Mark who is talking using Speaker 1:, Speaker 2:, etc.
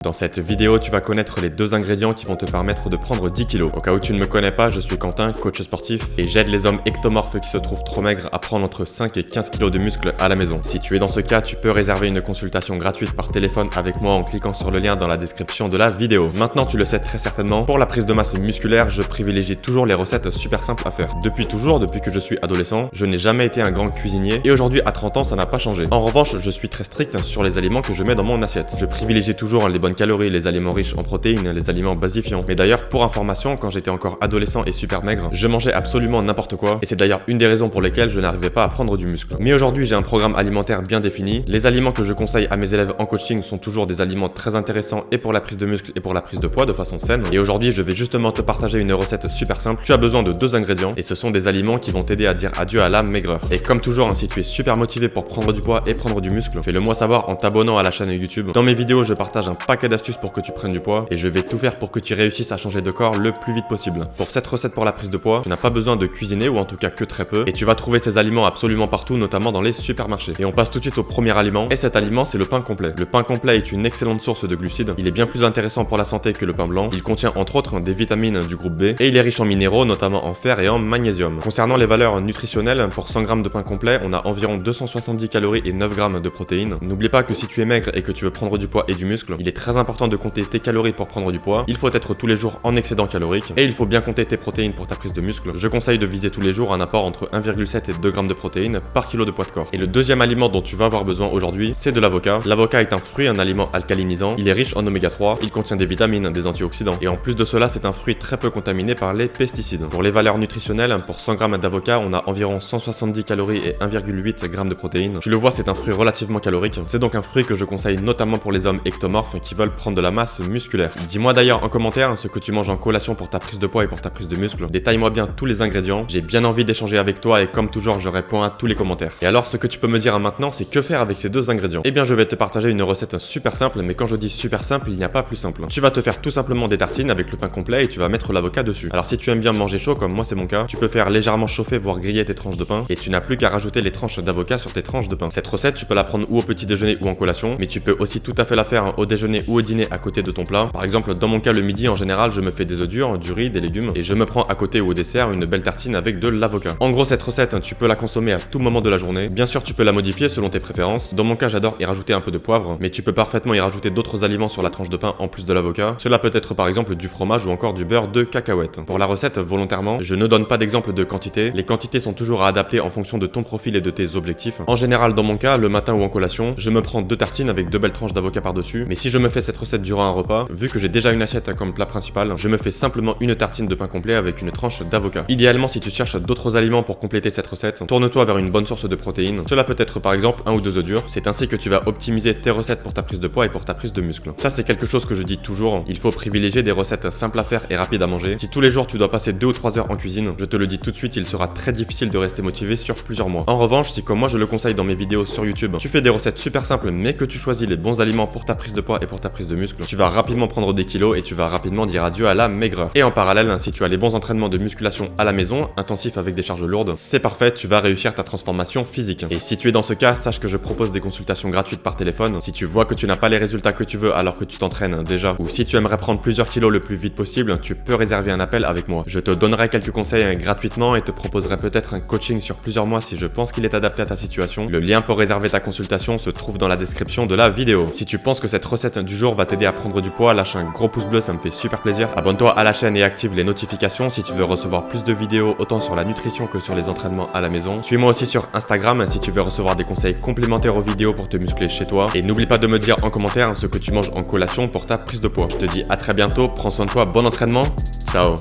Speaker 1: Dans cette vidéo, tu vas connaître les deux ingrédients qui vont te permettre de prendre 10 kilos. Au cas où tu ne me connais pas, je suis Quentin, coach sportif, et j'aide les hommes ectomorphes qui se trouvent trop maigres à prendre entre 5 et 15 kilos de muscles à la maison. Si tu es dans ce cas, tu peux réserver une consultation gratuite par téléphone avec moi en cliquant sur le lien dans la description de la vidéo. Maintenant, tu le sais très certainement, pour la prise de masse musculaire, je privilégie toujours les recettes super simples à faire. Depuis que je suis adolescent, je n'ai jamais été un grand cuisinier, et aujourd'hui à 30 ans, ça n'a pas changé. En revanche, je suis très strict sur les aliments que je mets dans mon assiette. Je privilégie toujours les bonnes calories, les aliments riches en protéines, les aliments basifiants. Mais d'ailleurs, pour information, quand j'étais encore adolescent et super maigre, je mangeais absolument n'importe quoi, et c'est d'ailleurs une des raisons pour lesquelles je n'arrivais pas à prendre du muscle. Mais aujourd'hui, j'ai un programme alimentaire bien défini. Les aliments que je conseille à mes élèves en coaching sont toujours des aliments très intéressants et pour la prise de muscle et pour la prise de poids de façon saine. Et aujourd'hui, je vais justement te partager une recette super simple. Tu as besoin de deux ingrédients, et ce sont des aliments qui vont t'aider à dire adieu à la maigreur. Et comme toujours, si tu es super motivé pour prendre du poids et prendre du muscle, fais-le moi savoir en t'abonnant à la chaîne YouTube. Dans mes vidéos, je partage un paquet d'astuces pour que tu prennes du poids, et je vais tout faire pour que tu réussisses à changer de corps le plus vite possible. Pour cette recette pour la prise de poids, tu n'as pas besoin de cuisiner, ou en tout cas que très peu, et tu vas trouver ces aliments absolument partout, notamment dans les supermarchés. Et on passe tout de suite au premier aliment, et cet aliment c'est le pain complet. Le pain complet est une excellente source de glucides, il est bien plus intéressant pour la santé que le pain blanc, il contient entre autres des vitamines du groupe B, et il est riche en minéraux, notamment en fer et en magnésium. Concernant les valeurs nutritionnelles, pour 100 g de pain complet, on a environ 270 calories et 9 g de protéines. N'oublie pas que si tu es maigre et que tu veux prendre du poids et du muscle, il est très important de compter tes calories pour prendre du poids, il faut être tous les jours en excédent calorique, et il faut bien compter tes protéines pour ta prise de muscle. Je conseille de viser tous les jours un apport entre 1,7 et 2 g de protéines par kilo de poids de corps. Et le deuxième aliment dont tu vas avoir besoin aujourd'hui, c'est de l'avocat. L'avocat est un fruit, un aliment alcalinisant, il est riche en oméga 3, il contient des vitamines, des antioxydants, et en plus de cela, c'est un fruit très peu contaminé par les pesticides. Pour les valeurs nutritionnelles, pour 100 g d'avocat, on a environ 170 calories et 1,8 g de protéines. Tu le vois, c'est un fruit relativement calorique. C'est donc un fruit que je conseille notamment pour les hommes ectomorphes qui veulent prendre de la masse musculaire. Dis-moi d'ailleurs en commentaire ce que tu manges en collation pour ta prise de poids et pour ta prise de muscle. Détaille-moi bien tous les ingrédients. J'ai bien envie d'échanger avec toi et comme toujours, je réponds à tous les commentaires. Et alors, ce que tu peux me dire maintenant, c'est que faire avec ces deux ingrédients? Eh bien, je vais te partager une recette super simple, mais quand je dis super simple, il n'y a pas plus simple. Tu vas te faire tout simplement des tartines avec le pain complet et tu vas mettre l'avocat dessus. Alors, si tu aimes bien manger chaud, comme moi c'est mon cas, tu peux faire légèrement chauffer, voire griller tes tranches de pain, et tu n'as plus qu'à rajouter les tranches d'avocat sur tes tranches de pain. Cette recette, tu peux la prendre ou au petit déjeuner ou en collation, mais tu peux aussi tout à fait la faire au déjeuner ou au dîner à côté de ton plat. Par exemple, dans mon cas, le midi, en général, je me fais des œufs durs, du riz, des légumes, et je me prends à côté ou au dessert une belle tartine avec de l'avocat. En gros, cette recette, tu peux la consommer à tout moment de la journée. Bien sûr, tu peux la modifier selon tes préférences. Dans mon cas, j'adore y rajouter un peu de poivre, mais tu peux parfaitement y rajouter d'autres aliments sur la tranche de pain en plus de l'avocat. Cela peut être par exemple du fromage ou encore du beurre de cacahuète. Pour la recette, volontairement, je ne donne pas d'exemple de quantité. Les quantités sont toujours à adapter en fonction de ton profil et de tes objectifs. En général, dans mon cas, le matin ou en collation, je me prends 2 tartines avec 2 belles tranches d'avocat par-dessus. Mais si je me fais cette recette durant un repas, vu que j'ai déjà une assiette comme plat principal, je me fais simplement une tartine de pain complet avec une tranche d'avocat. Idéalement, si tu cherches d'autres aliments pour compléter cette recette, tourne-toi vers une bonne source de protéines. Cela peut être par exemple 1 ou 2 œufs durs. C'est ainsi que tu vas optimiser tes recettes pour ta prise de poids et pour ta prise de muscle. Ça, c'est quelque chose que je dis toujours. Il faut privilégier des recettes simples à faire et rapides à manger. Si tous les jours tu dois passer 2 ou 3 heures en cuisine, je te le dis tout de suite, il sera très difficile de rester motivé sur plusieurs mois. En revanche, si comme moi je le conseille dans mes vidéos sur YouTube, tu fais des recettes super simples mais que tu choisis les bons aliments pour ta prise de poids et pour ta prise de muscle, tu vas rapidement prendre des kilos et tu vas rapidement dire adieu à la maigreur. Et en parallèle, si tu as les bons entraînements de musculation à la maison, intensifs avec des charges lourdes, c'est parfait, tu vas réussir ta transformation physique. Et si tu es dans ce cas, sache que je propose des consultations gratuites par téléphone. Si tu vois que tu n'as pas les résultats que tu veux alors que tu t'entraînes déjà, ou si tu aimerais prendre plusieurs kilos le plus vite possible, tu peux réserver un appel avec moi. Je te donnerai quelques conseils gratuitement et te proposerai peut-être un coaching sur plusieurs mois si je pense qu'il est adapté à ta situation. Le lien pour réserver ta consultation se trouve dans la description de la vidéo. Si tu penses que cette recette du jour va t'aider à prendre du poids, lâche un gros pouce bleu, ça me fait super plaisir. Abonne-toi à la chaîne et active les notifications si tu veux recevoir plus de vidéos autant sur la nutrition que sur les entraînements à la maison. Suis-moi aussi sur Instagram si tu veux recevoir des conseils complémentaires aux vidéos pour te muscler chez toi. Et n'oublie pas de me dire en commentaire ce que tu manges en collation pour ta prise de poids. Je te dis à très bientôt, prends soin de toi, bon entraînement, ciao.